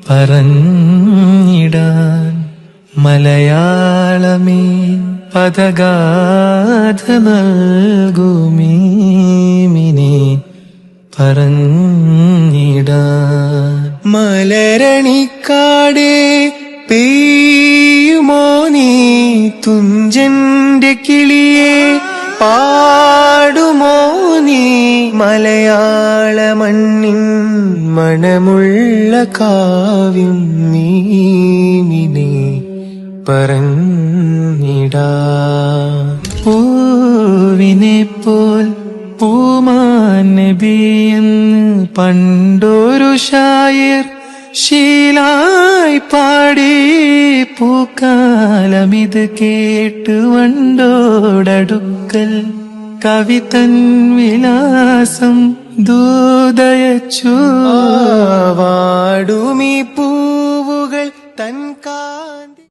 പറഞ്ഞിടാൻ മലയാളമേ പദഗാഥ നൽകുമീമിനെ പറഞ്ഞിടാൻ. മലരണിക്കാടേ പെയ്യുമോ നീ തുഞ്ചന്റെ കിളിയെ, പാടുമോ നീ മലയാള മണ്ണിൻ മണമുള്ള കാവ്യം നീമിനെ പറഞ്ഞിടാ. പൂവിനെ പോൽ പൂമാൻ നബിയെന്ന് പണ്ടൊരു ഷായർ ശീലായി പാടി, പൂക്കാലമിത് കേട്ട് വണ്ടോടടുക്കൽ കവിതൻ വിലാസം ദൂതയച്ചു. വാടുമീ പൂവുകൾ തൻ കാന്തി